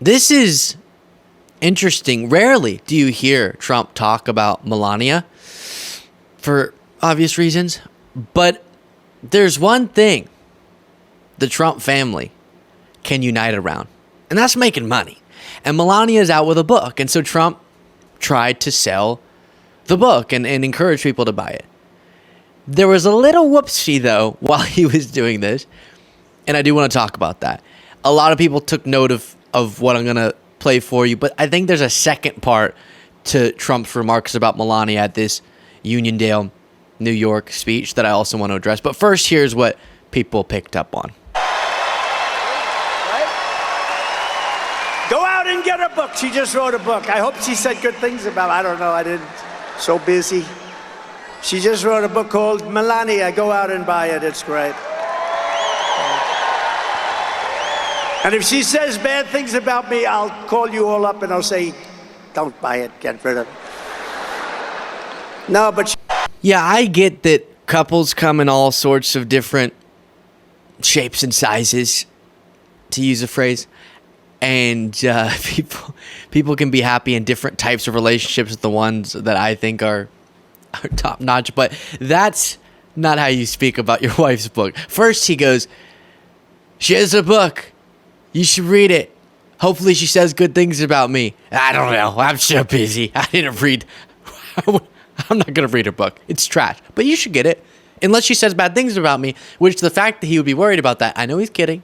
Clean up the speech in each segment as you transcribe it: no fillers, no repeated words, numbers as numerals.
This is interesting. Rarely do you hear Trump talk about Melania for obvious reasons, but there's one thing the Trump family can unite around, and that's making money. And Melania is out with a book, and so Trump tried to sell the book and encourage people to buy it. There was a little whoopsie, though, while he was doing this, and I do want to talk about that. A lot of people took note of what I'm going to play for you, but I think there's a second part to Trump's remarks about Melania at this Uniondale, New York speech that I also want to address. But first, here's what people picked up on. Go out and get a book. She just wrote a book. I hope she said good things about it. I don't know. I didn't. So busy. She just wrote a book called Melania. Go out and buy it. It's great. And if she says bad things about me, I'll call you all up and I'll say, don't buy it. Get rid of it. No, but... Yeah, I get that couples come in all sorts of different shapes and sizes, to use a phrase. And people can be happy in different types of relationships. The ones that I think are top notch, but that's not how you speak about your wife's book. First, he goes, "She has a book. You should read it. Hopefully, she says good things about me." I don't know. I'm so busy. I didn't read. I'm not gonna read her book. It's trash. But you should get it, unless she says bad things about me. Which the fact that he would be worried about that, I know he's kidding.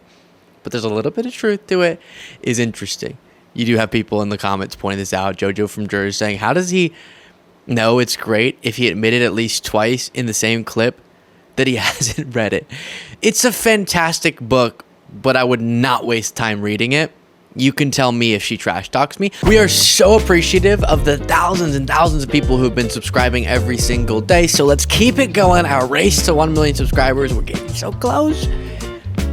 But there's a little bit of truth to it, is interesting. You do have people in the comments pointing this out. Jojo from Jersey saying, how does he know it's great if he admitted at least twice in the same clip that he hasn't read it? It's a fantastic book, but I would not waste time reading it. You can tell me if she trash talks me. We are so appreciative of the thousands and thousands of people who've been subscribing every single day. So let's keep it going. Our race to 1 million subscribers. We're getting so close.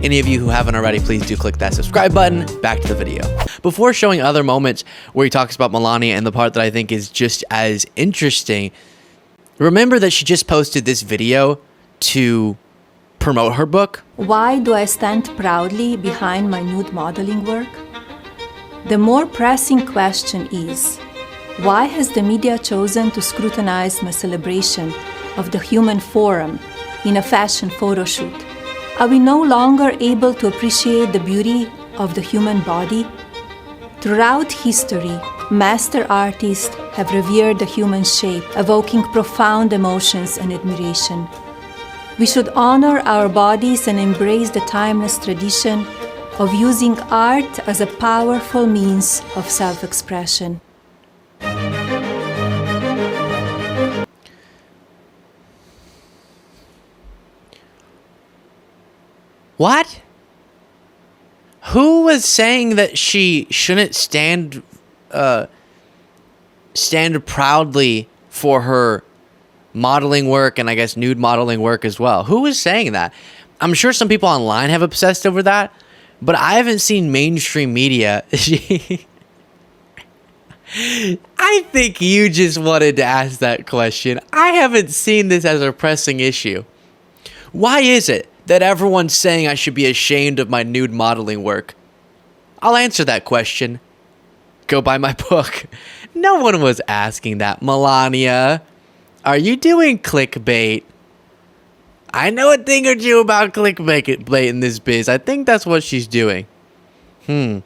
Any of you who haven't already, please do click that subscribe button. Back to the video. Before showing other moments where he talks about Melania and the part that I think is just as interesting, remember that she just posted this video to promote her book. Why do I stand proudly behind my nude modeling work? The more pressing question is, why has the media chosen to scrutinize my celebration of the human form in a fashion photo shoot? Are we no longer able to appreciate the beauty of the human body? Throughout history, master artists have revered the human shape, evoking profound emotions and admiration. We should honor our bodies and embrace the timeless tradition of using art as a powerful means of self-expression. What? Who was saying that she shouldn't stand proudly for her modeling work and I guess nude modeling work as well? Who was saying that? I'm sure some people online have obsessed over that, but I haven't seen mainstream media. I think you just wanted to ask that question. I haven't seen this as a pressing issue. Why is it that everyone's saying I should be ashamed of my nude modeling work? I'll answer that question. Go buy my book. No one was asking that. Melania, are you doing clickbait? I know a thing or two about clickbait in this biz. I think that's what she's doing. Why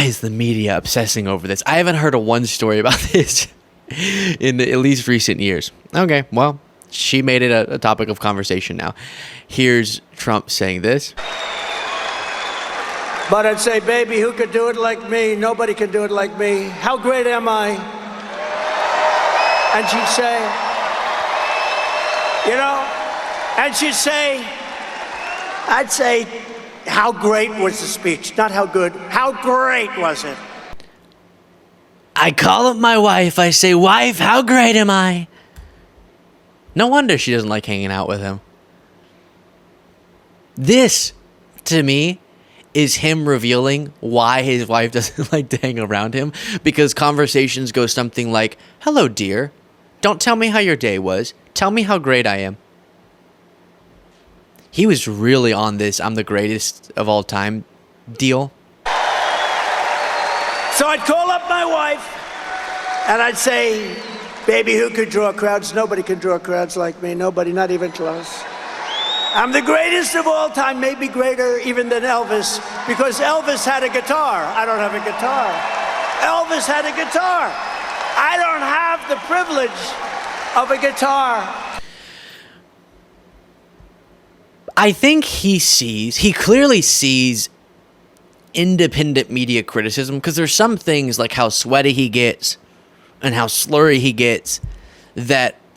is the media obsessing over this? I haven't heard of one story about this in at least recent years. Okay, well, she made it a topic of conversation now. Here's Trump saying this. But I'd say, baby, who could do it like me? Nobody can do it like me. How great am I? And she'd say, and she'd say, I'd say, how great was the speech? Not how good. How great was it? I call up my wife. I say, wife, how great am I? No wonder she doesn't like hanging out with him. This, to me, is him revealing why his wife doesn't like to hang around him. Because conversations go something like, hello, dear. Don't tell me how your day was. Tell me how great I am. he was really on this "I'm the greatest of all time" deal. So I'd call up my wife and I'd say, baby, who could draw crowds? Nobody can draw crowds like me. Nobody, not even close. I'm the greatest of all time, maybe greater even than Elvis, because Elvis had a guitar. I don't have a guitar. Elvis had a guitar. I don't have the privilege of a guitar. I think he clearly sees independent media criticism, because there's some things like how sweaty he gets and how slurry he gets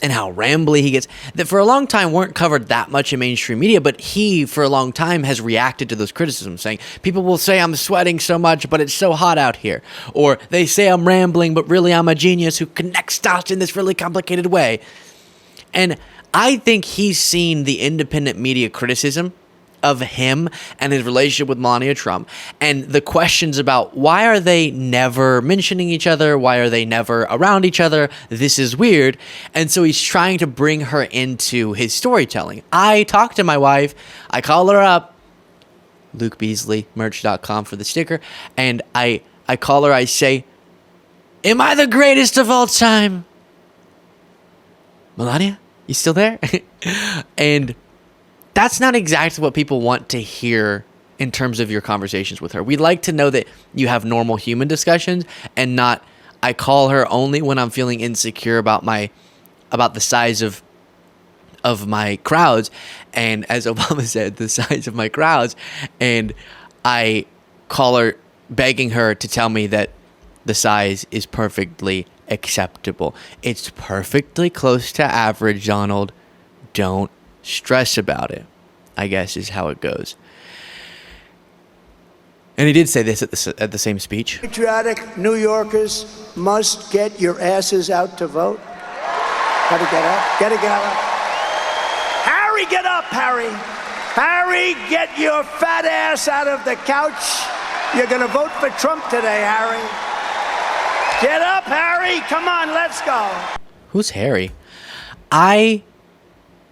and how rambly he gets that for a long time weren't covered that much in mainstream media, but he for a long time has reacted to those criticisms, saying people will say I'm sweating so much but it's so hot out here, or they say I'm rambling but really I'm a genius who connects dots in this really complicated way. And I think he's seen the independent media criticism of him and his relationship with Melania Trump, and the questions about why are they never mentioning each other? Why are they never around each other? This is weird. And so he's trying to bring her into his storytelling. I talk to my wife. I call her up, LukeBeasleyMerch.com for the sticker. And I call her. I say, am I the greatest of all time? Melania, you still there? And that's not exactly what people want to hear in terms of your conversations with her. We'd like to know that you have normal human discussions and not, I call her only when I'm feeling insecure about the size of my crowds. And as Obama said, the size of my crowds. And I call her begging her to tell me that the size is perfectly acceptable. It's perfectly close to average, Donald. Don't stress about it, I guess is how it goes. And he did say this at the same speech. Patriotic New Yorkers must get your asses out to vote. Gotta get up. Gotta get up. Harry, get up, Harry. Harry, get your fat ass out of the couch. You're gonna vote for Trump today, Harry. Get up, Harry. Come on, let's go. Who's Harry? I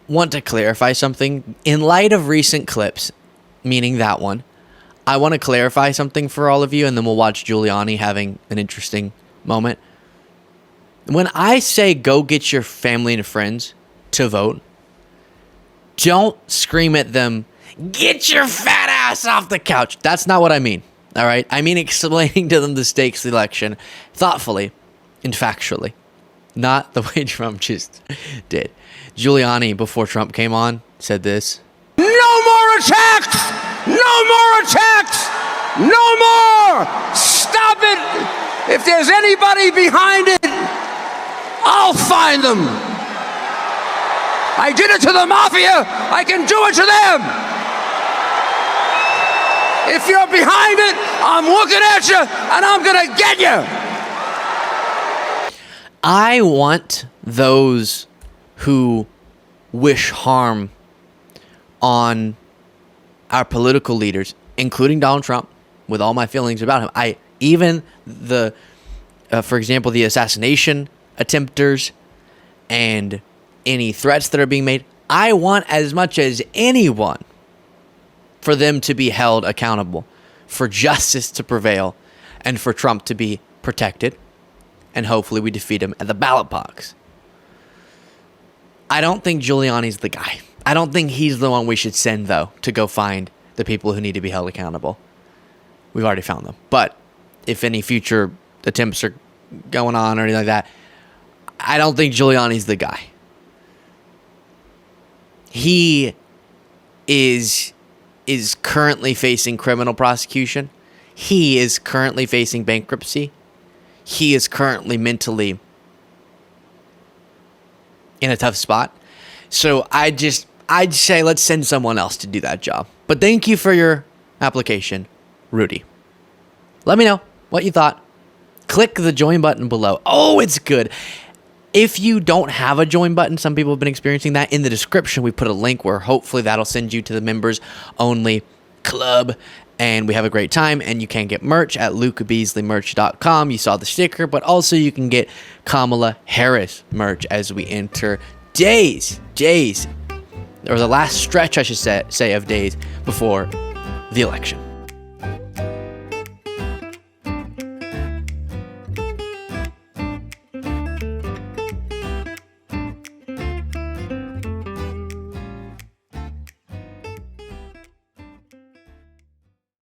want to clarify something. In light of recent clips, meaning that one, I want to clarify something for all of you, and then we'll watch Giuliani having an interesting moment. When I say go get your family and friends to vote, don't scream at them, get your fat ass off the couch. That's not what I mean, all right? I mean explaining to them the stakes of the election thoughtfully and factually, not the way Trump just did. Giuliani, before Trump came on, said this. No more attacks! No more attacks! No more! Stop it! If there's anybody behind it, I'll find them. I did it to the mafia. I can do it to them. If you're behind it, I'm looking at you and I'm going to get you. I want those who wish harm on our political leaders, including Donald Trump, with all my feelings about him. For example, the assassination attempters and any threats that are being made, I want as much as anyone for them to be held accountable, for justice to prevail, and for Trump to be protected, and hopefully we defeat him at the ballot box. I don't think Giuliani's the guy. I don't think he's the one we should send, though, to go find the people who need to be held accountable. We've already found them. But if any future attempts are going on or anything like that, I don't think Giuliani's the guy. He is currently facing criminal prosecution. He is currently facing bankruptcy. He is currently mentally in a tough spot. So I'd say let's send someone else to do that job. But thank you for your application, Rudy. Let me know what you thought. Click the join button below. Oh, it's good. If you don't have a join button, some people have been experiencing that. In the description, we put a link where hopefully that'll send you to the members only club. And we have a great time, and you can get merch at LukeBeasleyMerch.com. You saw the sticker, but also you can get Kamala Harris merch as we enter days or the last stretch, I should say, of days before the election.